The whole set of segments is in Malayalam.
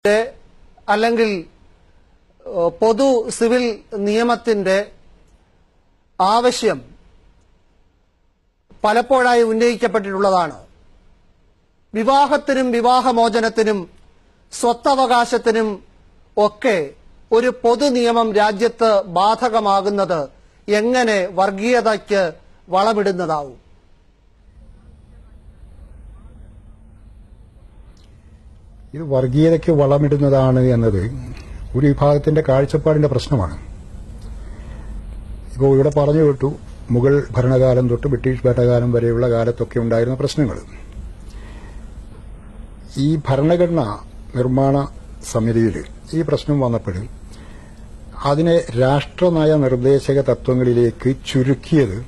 അല്ലെങ്കിൽ പൊതു സിവിൽ നിയമത്തിന്റെ ആവശ്യം പലപ്പോഴായി ഉന്നയിക്കപ്പെട്ടിട്ടുള്ളതാണ്. വിവാഹത്തിനും വിവാഹമോചനത്തിനും സ്വത്തവകാശത്തിനും ഒക്കെ ഒരു പൊതു നിയമം രാജ്യത്ത് ബാധകമാകുന്നത് എങ്ങനെ വർഗീയതയ്ക്ക് വളമിടുന്നതാവും? ഇത് വർഗീയതയ്ക്ക് വളമിടുന്നതാണ് എന്നത് ഒരു വിഭാഗത്തിന്റെ കാഴ്ചപ്പാടിന്റെ പ്രശ്നമാണ്. ഇപ്പോൾ ഇവിടെ പറഞ്ഞു കേട്ടു, മുഗൾ ഭരണകാലം തൊട്ട് ബ്രിട്ടീഷ് ഭരണകാലം വരെയുള്ള കാലത്തൊക്കെ ഉണ്ടായിരുന്ന പ്രശ്നങ്ങൾ. ഈ ഭരണഘടനാ നിർമ്മാണ സമിതിയിൽ ഈ പ്രശ്നം വന്നപ്പോൾ അതിനെ രാഷ്ട്രനയ നിർദ്ദേശക തത്വങ്ങളിലേക്ക് ചുരുക്കിയത്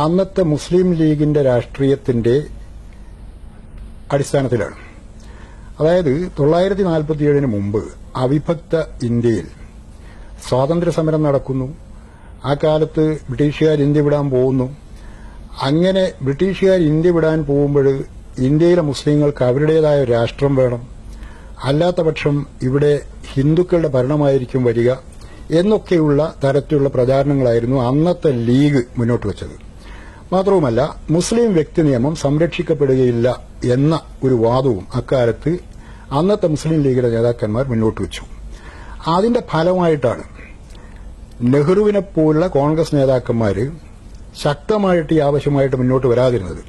അന്നത്തെ മുസ്ലിം ലീഗിന്റെ രാഷ്ട്രീയത്തിന്റെ അടിസ്ഥാനത്തിലാണ്. അതായത് 1947 മുമ്പ് അവിഭക്ത ഇന്ത്യയിൽ സ്വാതന്ത്ര്യ സമരം നടക്കുന്നു. ആ കാലത്ത് ബ്രിട്ടീഷുകാർ ഇന്ത്യ വിടാൻ പോകുന്നു. അങ്ങനെ ബ്രിട്ടീഷുകാർ ഇന്ത്യ വിടാൻ പോകുമ്പോൾ ഇന്ത്യയിലെ മുസ്ലിങ്ങൾക്ക് അവരുടേതായ രാഷ്ട്രം വേണം, അല്ലാത്ത പക്ഷം ഇവിടെ ഹിന്ദുക്കളുടെ ഭരണമായിരിക്കും വരിക എന്നൊക്കെയുള്ള തരത്തിലുള്ള പ്രചാരണങ്ങളായിരുന്നു അന്നത്തെ ലീഗ് മുന്നോട്ട് വച്ചത്. മാത്രവുമല്ല, മുസ്ലിം വ്യക്തി നിയമം സംരക്ഷിക്കപ്പെടുകയില്ല എന്ന ഒരു വാദവും അക്കാലത്ത് അന്നത്തെ മുസ്ലിം ലീഗിലെ നേതാക്കന്മാർ മുന്നോട്ട് വച്ചു. അതിന്റെ ഫലമായിട്ടാണ് നെഹ്റുവിനെ പോലുള്ള കോൺഗ്രസ് നേതാക്കന്മാർ ശക്തമായിട്ട് ഈ ആവശ്യമായിട്ട് മുന്നോട്ട് വരാതിരുന്നത്.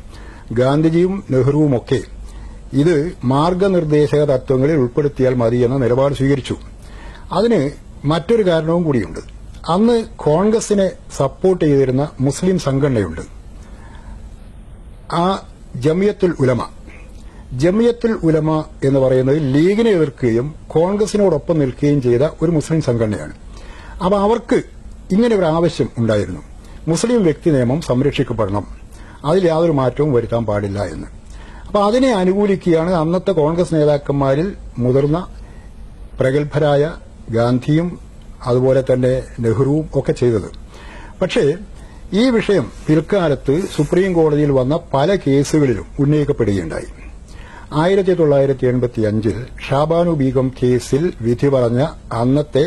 ഗാന്ധിജിയും നെഹ്റുവുമൊക്കെ ഇത് മാർഗനിർദ്ദേശക തത്വങ്ങളിൽ ഉൾപ്പെടുത്തിയാൽ മതി എന്ന നിലപാട് സ്വീകരിച്ചു. അതിന് മറ്റൊരു കാരണവും കൂടിയുണ്ട്. അന്ന് കോൺഗ്രസിനെ സപ്പോർട്ട് ചെയ്തിരുന്ന മുസ്ലിം സംഘടനയുണ്ട്, ആ ജമിയത്തുൽ ഉലമ എന്ന് പറയുന്നത് ലീഗിനെ എതിർക്കുകയും കോൺഗ്രസിനോടൊപ്പം നിൽക്കുകയും ചെയ്ത ഒരു മുസ്ലിം സംഘടനയാണ്. അപ്പോൾ അവർക്ക് ഇങ്ങനെ ഒരു ആവശ്യം ഉണ്ടായിരുന്നു, മുസ്ലിം വ്യക്തി നിയമം സംരക്ഷിക്കപ്പെടണം, അതിൽ യാതൊരു മാറ്റവും വരുത്താൻ പാടില്ല എന്ന്. അപ്പോൾ അതിനെ അനുകൂലിക്കുകയാണ് അന്നത്തെ കോൺഗ്രസ് നേതാക്കന്മാരിൽ മുതിർന്ന പ്രഗത്ഭരായ ഗാന്ധിയും അതുപോലെ തന്നെ നെഹ്റുവും ഒക്കെ ചെയ്തത്. പക്ഷേ ഈ വിഷയം പിൽക്കാലത്ത് സുപ്രീം കോടതിയിൽ വന്ന പല കേസുകളിലും ഉന്നയിക്കപ്പെടുകയുണ്ടായി. 1985 ഷാബാനു ബീഗം കേസിൽ വിധി പറഞ്ഞ അന്നത്തെ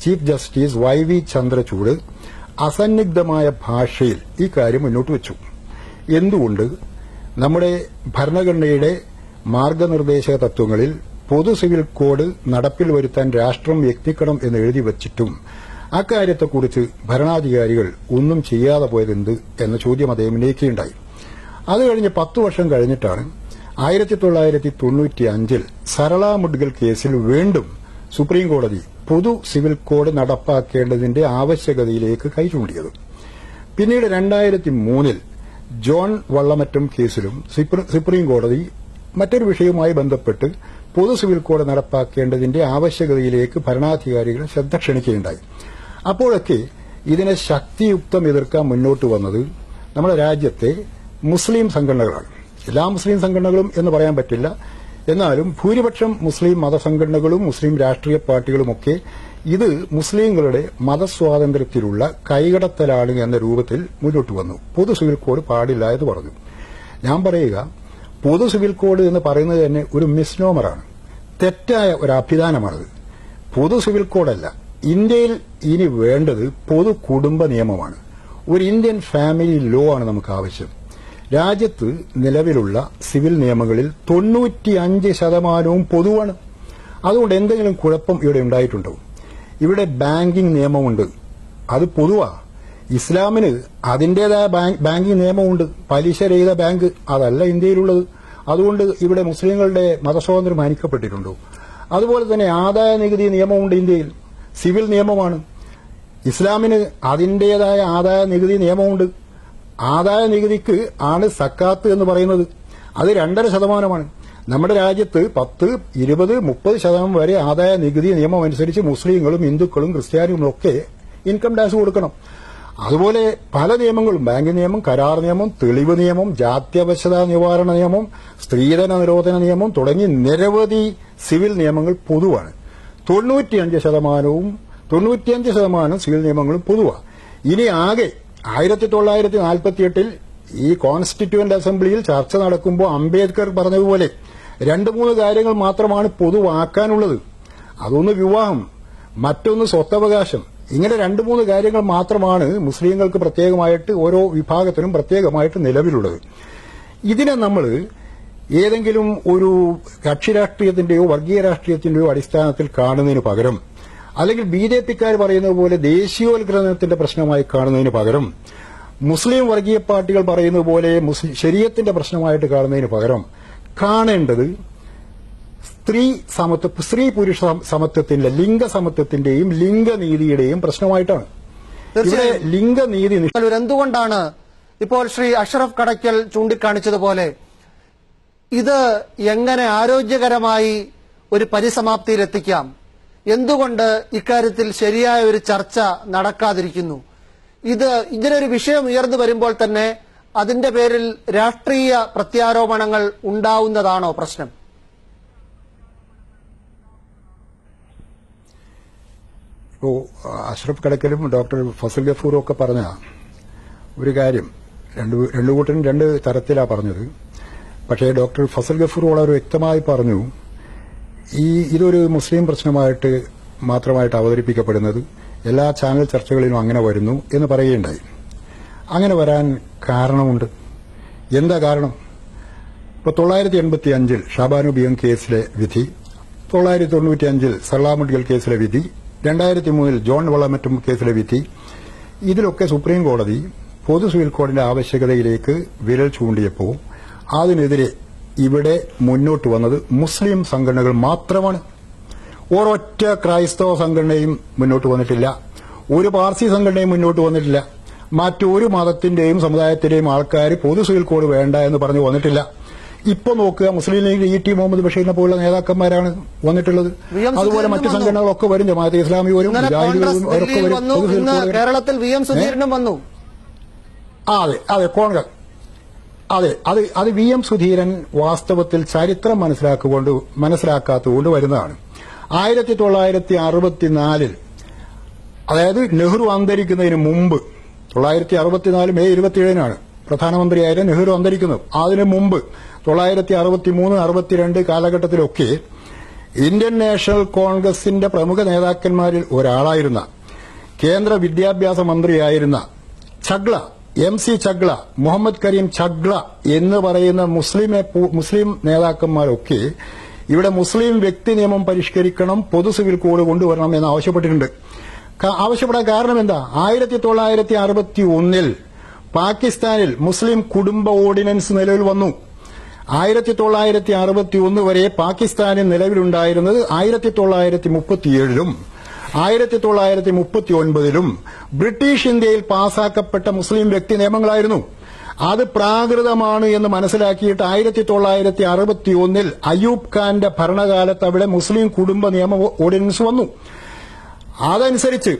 ചീഫ് ജസ്റ്റിസ് YV ചന്ദ്രചൂഡ് അസന്നിഗ്ധമായ ഭാഷയിൽ ഈ കാര്യം മുന്നോട്ട് വച്ചു. എന്തുകൊണ്ട് നമ്മുടെ ഭരണഘടനയുടെ മാർഗനിർദ്ദേശക തത്വങ്ങളിൽ പൊതു സിവിൽ കോഡ് നടപ്പിൽ വരുത്താൻ രാഷ്ട്രം യത്നിക്കണം എന്ന് എഴുതി വച്ചിട്ടും അക്കാര്യത്തെക്കുറിച്ച് ഭരണാധികാരികൾ ഒന്നും ചെയ്യാതെ പോയതെന്ത് എന്ന ചോദ്യം അദ്ദേഹം ഉന്നയിക്കുകയുണ്ടായി. അത് കഴിഞ്ഞ് 10 വർഷം കഴിഞ്ഞിട്ടാണ് 1995 സരള മുഡ്ഗൽ കേസിൽ വീണ്ടും സുപ്രീം കോടതി പൊതു സിവിൽ കോഡ് നടപ്പാക്കേണ്ടതിന്റെ ആവശ്യകതയിലേക്ക് കൈചൂണ്ടിയത്. പിന്നീട് 2003 ജോൺ വള്ളമറ്റം കേസിലും സുപ്രീം കോടതി മറ്റൊരു വിഷയവുമായി ബന്ധപ്പെട്ട് പൊതു സിവിൽ കോഡ് നടപ്പാക്കേണ്ടതിന്റെ ആവശ്യകതയിലേക്ക് ഭരണാധികാരികൾ ശ്രദ്ധ ക്ഷണിക്കുകയുണ്ടായി. അപ്പോഴൊക്കെ ഇതിനെ ശക്തിയുക്തം എതിർക്കാൻ മുന്നോട്ട് വന്നത് നമ്മുടെ രാജ്യത്തെ മുസ്ലിം സംഘടനകളാണ്. എല്ലാ മുസ്ലിം സംഘടനകളും എന്ന് പറയാൻ പറ്റില്ല, എന്നാലും ഭൂരിപക്ഷം മുസ്ലിം മതസംഘടനകളും മുസ്ലിം രാഷ്ട്രീയ പാർട്ടികളുമൊക്കെ ഇത് മുസ്ലിങ്ങളുടെ മതസ്വാതന്ത്ര്യത്തിലുള്ള കൈകടത്തലാണ് എന്ന രൂപത്തിൽ മുന്നോട്ട് വന്നു. പൊതു സിവിൽ കോഡ് പാടില്ല എന്ന് പറഞ്ഞു. ഞാൻ പറയുക, പൊതു സിവിൽ കോഡ് എന്ന് പറയുന്നത് തന്നെ ഒരു മിസ്നോമറാണ്, തെറ്റായ ഒരു അഭിധാനമാണത്. പൊതു സിവിൽ കോഡല്ല, ഇന്ത്യയിൽ ഇനി വേണ്ടത് പൊതു കുടുംബ നിയമമാണ്. ഒരു ഇന്ത്യൻ ഫാമിലി ലോ ആണ് നമുക്ക് ആവശ്യം. രാജ്യത്ത് നിലവിലുള്ള സിവിൽ നിയമങ്ങളിൽ 95% പൊതുവാണ്. അതുകൊണ്ട് എന്തെങ്കിലും കുഴപ്പം ഇവിടെ ഉണ്ടായിട്ടുണ്ടോ? ഇവിടെ ബാങ്കിംഗ് നിയമമുണ്ട്, അത് പൊതുവാ. ഇസ്ലാമിന് അതിന്റേതായ ബാങ്കിംഗ് നിയമമുണ്ട്, പലിശരഹിത ബാങ്ക്, അതല്ല ഇന്ത്യയിലുള്ളത്. അതുകൊണ്ട് ഇവിടെ മുസ്ലിങ്ങളുടെ മതസ്വാതന്ത്ര്യം ഹനിക്കപ്പെട്ടിട്ടുണ്ടോ? അതുപോലെ തന്നെ ആദായ നികുതി നിയമമുണ്ട് ഇന്ത്യയിൽ, സിവിൽ നിയമമാണ്. ഇസ്ലാമിന് അതിന്റേതായ ആദായ നികുതി നിയമമുണ്ട്. ആദായ നികുതിക്ക് ആണ് സക്കാത്ത് എന്ന് പറയുന്നത്, അത് 2.5%. നമ്മുടെ രാജ്യത്ത് 10, 20, 30% വരെ ആദായ നികുതി നിയമം അനുസരിച്ച് മുസ്ലിങ്ങളും ഹിന്ദുക്കളും ക്രിസ്ത്യാനികളും ഒക്കെ ഇൻകം ടാക്സ് കൊടുക്കണം. അതുപോലെ പല നിയമങ്ങളും, ബാങ്ക് നിയമം, കരാർ നിയമം, തെളിവ് നിയമം, ജാത്യവശത നിവാരണ നിയമം, സ്ത്രീധന നിരോധന നിയമം തുടങ്ങി നിരവധി സിവിൽ നിയമങ്ങൾ പൊതുവാണ്. 95% സിവിൽ നിയമങ്ങളും പൊതുവാണ്. ഇനി ആകെ 1948 ഈ കോൺസ്റ്റിറ്റ്യൂവന്റ് അസംബ്ലിയിൽ ചർച്ച നടക്കുമ്പോൾ അംബേദ്കർ പറഞ്ഞതുപോലെ 2-3 കാര്യങ്ങൾ മാത്രമാണ് പൊതുവാക്കാനുള്ളത്. അതൊന്ന് വിവാഹം, മറ്റൊന്ന് സ്വത്തവകാശം. ഇങ്ങനെ 2-3 കാര്യങ്ങൾ മാത്രമാണ് മുസ്ലിങ്ങൾക്ക് പ്രത്യേകമായിട്ട് ഓരോ വിഭാഗത്തിനും പ്രത്യേകമായിട്ട് നിലവിലുള്ളത്. ഇതിനെ നമ്മൾ ഏതെങ്കിലും ഒരു കക്ഷി രാഷ്ട്രീയത്തിന്റെയോ വർഗീയ രാഷ്ട്രീയത്തിന്റെയോ അടിസ്ഥാനത്തിൽ കാണുന്നതിന് പകരം, അല്ലെങ്കിൽ BJPക്കാർ പറയുന്നത് പോലെ ദേശീയോത്ഗ്രഥനത്തിന്റെ പ്രശ്നമായി കാണുന്നതിന് പകരം, മുസ്ലിം വർഗീയ പാർട്ടികൾ പറയുന്നത് പോലെ ശരീഅത്തിന്റെ പ്രശ്നമായിട്ട് കാണുന്നതിന് പകരം കാണേണ്ടത് സ്ത്രീ പുരുഷ സമത്വത്തിന്റെ, ലിംഗസമത്വത്തിന്റെയും ലിംഗനീതിയുടെയും പ്രശ്നമായിട്ടാണ്. ഇവിടെ ലിംഗനീതി എന്തുകൊണ്ടാണ് ഇപ്പോൾ ശ്രീ അഷ്റഫ് കടയ്ക്കൽ ചൂണ്ടിക്കാണിച്ചതുപോലെ ഇത് എങ്ങനെ ആരോഗ്യകരമായി ഒരു പരിസമാപ്തിയിലെത്തിക്കാം, എന്തുകൊണ്ട് ഇക്കാര്യത്തിൽ ശരിയായ ഒരു ചർച്ച നടക്കാതിരിക്കുന്നു? ഇതിനൊരു വിഷയം ഉയർന്നു വരുമ്പോൾ തന്നെ അതിന്റെ പേരിൽ രാഷ്ട്രീയ പ്രത്യാരോപണങ്ങൾ ഉണ്ടാവുന്നതാണോ പ്രശ്നം? ഇപ്പോൾ അഷ്റഫ് കടക്കലും ഡോക്ടർ ഫസൽ ഗഫൂറും ഒക്കെ പറഞ്ഞ ഒരു കാര്യം രണ്ടു കൂട്ടരും 2 തരത്തിലാണ് പറഞ്ഞത്. പക്ഷേ ഡോക്ടർ ഫസൽ ഗഫൂർ വളരെ വ്യക്തമായി പറഞ്ഞു, ഇതൊരു മുസ്ലിം പ്രശ്നമായിട്ട് മാത്രമായിട്ട് അവതരിപ്പിക്കപ്പെടുന്നത് എല്ലാ ചാനൽ ചർച്ചകളിലും അങ്ങനെ വരുന്നു എന്ന് പറയുകയുണ്ടായി. അങ്ങനെ വരാൻ കാരണമുണ്ട്. എന്താ കാരണം? ഇപ്പോൾ 985 ഷാബാനു ബിയം കേസിലെ വിധി, 995 സലാമുഡികൾ കേസിലെ വിധി, 2003 ജോൺ വളമറ്റും കേസിലെ വിധി, ഇതിലൊക്കെ സുപ്രീം കോടതി പൊതു സിവിൽ കോഡിന്റെ ആവശ്യകതയിലേക്ക് വിരൽ ചൂണ്ടിയപ്പോൾ അതിനെതിരെ ഇവിടെ മുന്നോട്ട് വന്നത് മുസ്ലിം സംഘടനകൾ മാത്രമാണ്. ഒരൊറ്റ ക്രൈസ്തവ സംഘടനയും മുന്നോട്ട് വന്നിട്ടില്ല, ഒരു പാർസി സംഘടനയും മുന്നോട്ട് വന്നിട്ടില്ല, മറ്റൊരു മതത്തിന്റെയും സമുദായത്തിന്റെയും ആൾക്കാർ പൊതു സിവിൽ കോഡ് വേണ്ട എന്ന് പറഞ്ഞു വന്നിട്ടില്ല. ഇപ്പൊ നോക്കുക, മുസ്ലിം ലീഗ് ET മുഹമ്മദ് ബഷീറിനെ പോലുള്ള നേതാക്കന്മാരാണ് വന്നിട്ടുള്ളത്. അതുപോലെ മറ്റു സംഘടനകളൊക്കെ വരും, ജമാഅത്തെ ഇസ്ലാമി വരും, മുജാഹിദുകളും അവരൊക്കെ വരും. കേരളത്തിൽ VM സുധീരനും വന്നു. അതെ കോൺഗ്രസ്, അത് VM സുധീരൻ വാസ്തവത്തിൽ ചരിത്രം മനസ്സിലാക്കാത്തതുകൊണ്ട് വരുന്നതാണ്. 1964 അതായത് നെഹ്റു അന്തരിക്കുന്നതിന് മുമ്പ്, 1964 മെയ് 27 പ്രധാനമന്ത്രിയായ നെഹ്റു അന്തരിക്കുന്നത്. അതിനു മുമ്പ് 1963, 62 കാലഘട്ടത്തിലൊക്കെ ഇന്ത്യൻ നാഷണൽ കോൺഗ്രസിന്റെ പ്രമുഖ നേതാക്കന്മാരിൽ ഒരാളായിരുന്ന, കേന്ദ്ര വിദ്യാഭ്യാസ മന്ത്രിയായിരുന്ന ചഗ്ല, MC ചഗ്ല, മുഹമ്മദ് കരീം ചഗ്ല എന്ന് പറയുന്ന മുസ്ലിം നേതാക്കന്മാരൊക്കെ ഇവിടെ മുസ്ലിം വ്യക്തി നിയമം പരിഷ്കരിക്കണം, പൊതു സിവിൽ കോഡ് കൊണ്ടുവരണം എന്ന് ആവശ്യപ്പെട്ടിട്ടുണ്ട്. ആവശ്യപ്പെടാൻ കാരണം എന്താ? 1961 പാകിസ്ഥാനിൽ മുസ്ലിം കുടുംബ ഓർഡിനൻസ് നിലവിൽ വന്നു. 1961 വരെ പാകിസ്ഥാനിൽ നിലവിലുണ്ടായിരുന്നത് 1937 1939 ബ്രിട്ടീഷ് ഇന്ത്യയിൽ പാസാക്കപ്പെട്ട മുസ്ലിം വ്യക്തി നിയമങ്ങളായിരുന്നു. അത് പ്രാകൃതമാണ് എന്ന് മനസ്സിലാക്കിയിട്ട് 1961 അയ്യൂബ് ഖാന്റെ ഭരണകാലത്ത് അവിടെ മുസ്ലിം കുടുംബ നിയമ ഓർഡിനൻസ് വന്നു. അതനുസരിച്ച്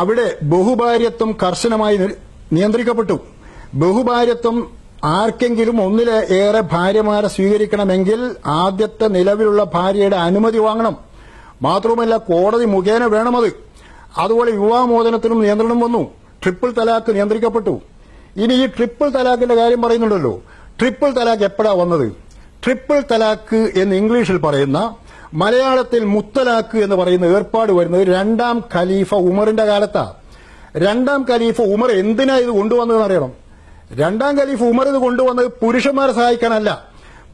അവിടെ ബഹുഭാര്യത്വം കർശനമായി നിയന്ത്രിക്കപ്പെട്ടു. ബഹുഭാര്യത്വം ആർക്കെങ്കിലും ഒന്നിലേറെ ഭാര്യമാരെ സ്വീകരിക്കണമെങ്കിൽ ആദ്യത്തെ നിലവിലുള്ള ഭാര്യയുടെ അനുമതി വാങ്ങണം. മാത്രവുമല്ല കോടതി മുഖേന വേണമത്. അതുപോലെ വിവാഹമോചനത്തിനും നിയന്ത്രണം വന്നു. ട്രിപ്പിൾ തലാക്ക് നിയന്ത്രിക്കപ്പെട്ടു. ഇനി ഈ ട്രിപ്പിൾ തലാക്കിന്റെ കാര്യം പറയുന്നുണ്ടല്ലോ, ട്രിപ്പിൾ തലാക്ക് എപ്പോഴാ വന്നത്? ട്രിപ്പിൾ തലാക്ക് എന്ന് ഇംഗ്ലീഷിൽ പറയുന്ന, മലയാളത്തിൽ മുത്തലാക്ക് എന്ന് പറയുന്ന ഏർപ്പാട് വരുന്നത് 2ാം ഖലീഫ ഉമറിന്റെ കാലത്താ. 2ാം ഖലീഫ ഉമർ എന്തിനാ ഇത് കൊണ്ടുവന്നതെന്ന് അറിയണം. 2ാം ഖലീഫ ഉമർ ഇത് കൊണ്ടുവന്നത് പുരുഷന്മാരെ സഹായിക്കാനല്ല.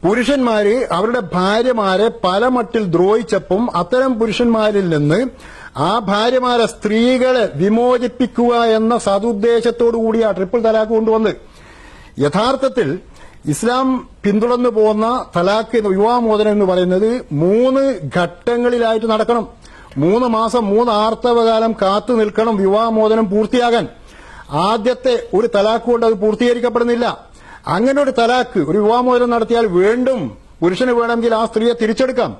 പുരുഷന്മാര് അവരുടെ ഭാര്യമാരെ പല മട്ടിൽ ദ്രോഹിച്ചപ്പം അത്തരം പുരുഷന്മാരിൽ നിന്ന് ആ ഭാര്യമാരെ, സ്ത്രീകളെ വിമോചിപ്പിക്കുക എന്ന സതുദ്ദേശത്തോടു കൂടിയാണ് ട്രിപ്പിൾ തലാക്ക് കൊണ്ടുവന്നത്. യഥാർത്ഥത്തിൽ ഇസ്ലാം പിന്തുടർന്നു പോകുന്ന തലാക്ക് എന്ന വിവാഹമോചനം എന്ന് പറയുന്നത് 3 ഘട്ടങ്ങളിലായിട്ട് നടക്കണം. 3 മാസം 3 ആർത്തവകാലം കാത്തു നിൽക്കണം വിവാഹമോചനം പൂർത്തിയാകാൻ. ആദ്യത്തെ ഒരു തലാക്ക് കൊണ്ട് അത് പൂർത്തീകരിക്കപ്പെടുന്നില്ല. അങ്ങനെ ഒരു തലാക്ക്, ഒരു വിവാഹമോചനം നടത്തിയാൽ വീണ്ടും പുരുഷന് വേണമെങ്കിൽ ആ സ്ത്രീയെ തിരിച്ചെടുക്കാം.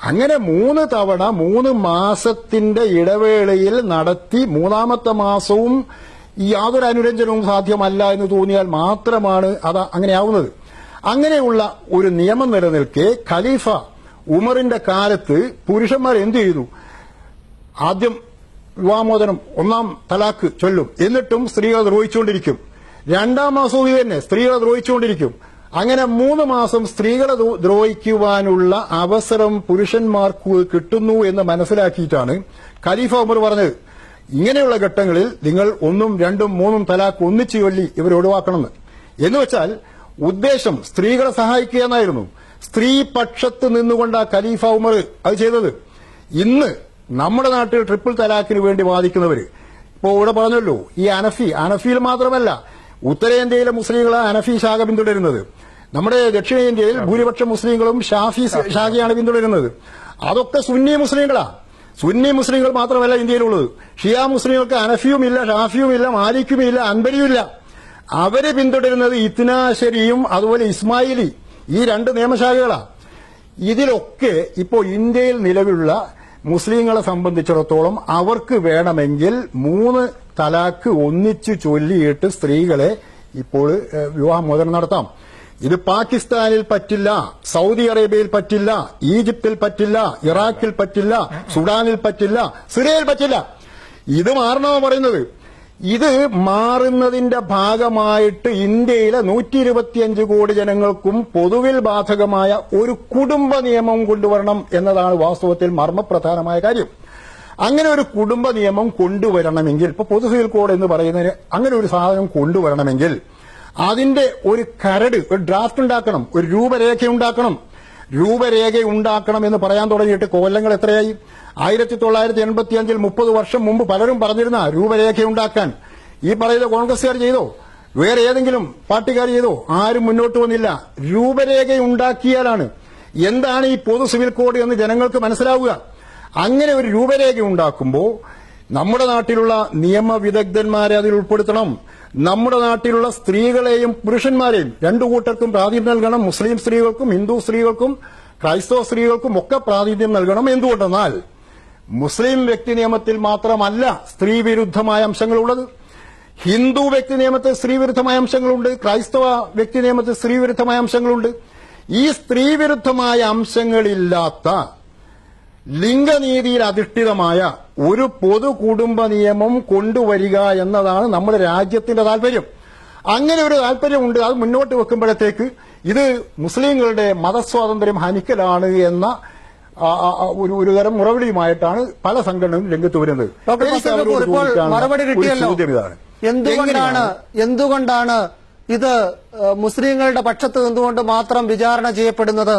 അങ്ങനെ 3 തവണ 3 മാസത്തിന്റെ ഇടവേളയിൽ നടത്തി 3ാമത്തെ മാസവും യാതൊരു അനുരഞ്ജനവും സാധ്യമല്ല എന്ന് തോന്നിയാൽ മാത്രമാണ് അത് അങ്ങനെയാവുന്നത്. അങ്ങനെയുള്ള ഒരു നിയമം നിലനിൽക്കെ ഖലീഫ ഉമറിന്റെ കാലത്ത് പുരുഷന്മാർ എന്തു ചെയ്തു? ആദ്യം വിവാഹമോചനം, 1ാം തലാക്ക് ചൊല്ലും, എന്നിട്ടും സ്ത്രീകൾ ദ്രോഹിച്ചുകൊണ്ടിരിക്കും. 2ാം മാസവും ഇത് തന്നെ, സ്ത്രീകളെ ദ്രോഹിച്ചുകൊണ്ടിരിക്കും. അങ്ങനെ 3 മാസം സ്ത്രീകളെ ദ്രോഹിക്കുവാനുള്ള അവസരം പുരുഷന്മാർക്ക് കിട്ടുന്നു എന്ന് മനസ്സിലാക്കിയിട്ടാണ് ഖലീഫ ഉമർ പറഞ്ഞത്, ഇങ്ങനെയുള്ള ഘട്ടങ്ങളിൽ നിങ്ങൾ 1, 2, 3 തലാഖ് ഒന്നിച്ചു ചൊല്ലി ഇവരെ ഒഴിവാക്കണമെന്ന്. എന്ന് വെച്ചാൽ ഉദ്ദേശം സ്ത്രീകളെ സഹായിക്കുക എന്നായിരുന്നു. സ്ത്രീ പക്ഷത്ത് നിന്നുകൊണ്ട് ആ ഖലീഫ ഉമർ അത് ചെയ്തത്. ഇന്ന് നമ്മുടെ നാട്ടിൽ ട്രിപ്പിൾ തലാഖിന് വേണ്ടി വാദിക്കുന്നവര് ഇപ്പോ ഇവിടെ പറഞ്ഞല്ലോ, ഈ അനഫിയിൽ മാത്രമല്ല ഉത്തരേന്ത്യയിലെ മുസ്ലിങ്ങളെ അനഫി ശാഖ പിന്തുടരുന്നത്. നമ്മുടെ ദക്ഷിണേന്ത്യയിൽ ഭൂരിപക്ഷം മുസ്ലിങ്ങളും ഷാഫി ശാഖയാണ് പിന്തുടരുന്നത്. അതൊക്കെ സുന്നി മുസ്ലിങ്ങളാ. സുന്നി മുസ്ലിങ്ങൾ മാത്രമല്ല ഇന്ത്യയിലുള്ളത്. ഷിയ മുസ്ലിങ്ങൾക്ക് അനഫിയുമില്ല, ഷാഫിയുമില്ല, മാലിക്കുമില്ല, അൻബരിയുമില്ല. അവര് പിന്തുടരുന്നത് ഇത്നാശരിയും അതുപോലെ ഇസ്മായിലി, ഈ 2 നിയമശാഖകളാ. ഇതിലൊക്കെ ഇപ്പോ ഇന്ത്യയിൽ നിലവിലുള്ള മുസ്ലിങ്ങളെ സംബന്ധിച്ചിടത്തോളം അവർക്ക് വേണമെങ്കിൽ 3 തലാഖ് ഒന്നിച്ചു ചൊല്ലിയിട്ട് സ്ത്രീകളെ ഇപ്പോൾ വിവാഹമോചനം നടത്താം. ഇത് പാകിസ്ഥാനിൽ പറ്റില്ല, സൗദി അറേബ്യയിൽ പറ്റില്ല, ഈജിപ്തിൽ പറ്റില്ല, ഇറാഖിൽ പറ്റില്ല, സുഡാനിൽ പറ്റില്ല, സിറിയയിൽ പറ്റില്ല. ഇത് മാറണമെന്ന് പറയുന്നത്. ഇത് മാറുന്നതിന്റെ ഭാഗമായിട്ട് ഇന്ത്യയിലെ 125 കോടി ജനങ്ങൾക്കും പൊതുവിൽ ബാധകമായ ഒരു കുടുംബ നിയമം കൊണ്ടുവരണം എന്നതാണ് വാസ്തവത്തിൽ മർമ്മപ്രധാനമായ കാര്യം. അങ്ങനെ ഒരു കുടുംബ നിയമം കൊണ്ടുവരണമെങ്കിൽ, ഇപ്പൊ പൊതു സിവിൽ കോഡ് എന്ന് പറയുന്നതിന് അങ്ങനെ ഒരു സാധനം കൊണ്ടുവരണമെങ്കിൽ അതിന്റെ ഒരു കരട്, ഒരു ഡ്രാഫ്റ്റ് ഉണ്ടാക്കണം, ഒരു രൂപരേഖ ഉണ്ടാക്കണം. രൂപരേഖ ഉണ്ടാക്കണം എന്ന് പറയാൻ തുടങ്ങിയിട്ട് കൊല്ലങ്ങൾ എത്രയായി? 1985 30 വർഷം മുമ്പ് പലരും പറഞ്ഞിരുന്ന രൂപരേഖ ഉണ്ടാക്കാൻ ഈ പറയുന്ന കോൺഗ്രസ്സുകാർ ചെയ്തോ? വേറെ ഏതെങ്കിലും പാർട്ടിക്കാർ ചെയ്തോ? ആരും മുന്നോട്ട് വന്നില്ല. രൂപരേഖ ഉണ്ടാക്കിയാലാണ് എന്താണ് ഈ പൊതു സിവിൽ കോഡ് എന്ന് ജനങ്ങൾക്ക് മനസ്സിലാവുക. അങ്ങനെ ഒരു രൂപരേഖ ഉണ്ടാക്കുമ്പോൾ നമ്മുടെ നാട്ടിലുള്ള നിയമവിദഗ്ധന്മാരെ അതിൽ ഉൾപ്പെടുത്തണം. നമ്മുടെ നാട്ടിലുള്ള സ്ത്രീകളെയും പുരുഷന്മാരെയും 2 കൂട്ടർക്കും പ്രാതിനിധ്യം നൽകണം. മുസ്ലിം സ്ത്രീകൾക്കും ഹിന്ദു സ്ത്രീകൾക്കും ക്രൈസ്തവ സ്ത്രീകൾക്കും ഒക്കെ പ്രാതിനിധ്യം നൽകണം. എന്തുകൊണ്ടെന്നാൽ മുസ്ലിം വ്യക്തി നിയമത്തിൽ മാത്രമല്ല സ്ത്രീവിരുദ്ധമായ അംശങ്ങളുള്ളത്. ഹിന്ദു വ്യക്തി നിയമത്തിൽ സ്ത്രീവിരുദ്ധമായ അംശങ്ങളുണ്ട്, ക്രൈസ്തവ വ്യക്തി നിയമത്തിൽ സ്ത്രീവിരുദ്ധമായ അംശങ്ങളുണ്ട്. ഈ സ്ത്രീവിരുദ്ധമായ അംശങ്ങളില്ലാത്ത ലിംഗനീതിയിൽ അധിഷ്ഠിതമായ ഒരു പൊതു കുടുംബ നിയമം കൊണ്ടുവരിക എന്നതാണ് നമ്മുടെ രാജ്യത്തിന്റെ താല്പര്യം. അങ്ങനെ ഒരു താല്പര്യമുണ്ട്. അത് മുന്നോട്ട് വെക്കുമ്പോഴത്തേക്ക് ഇത് മുസ്ലിങ്ങളുടെ മതസ്വാതന്ത്ര്യം ഹനിക്കലാണ് എന്ന ഒരു തരം മുറവിളിയുമായിട്ടാണ് പല സംഘടനകളും രംഗത്ത് വരുന്നത്. ഇപ്പോൾ മറുപടി കിട്ടിയല്ലോ. എന്തുകൊണ്ടാണ് ഇത് മുസ്ലിങ്ങളുടെ പക്ഷത്ത് നിന്നുകൊണ്ട് മാത്രം വിചാരണ ചെയ്യപ്പെടുന്നത്?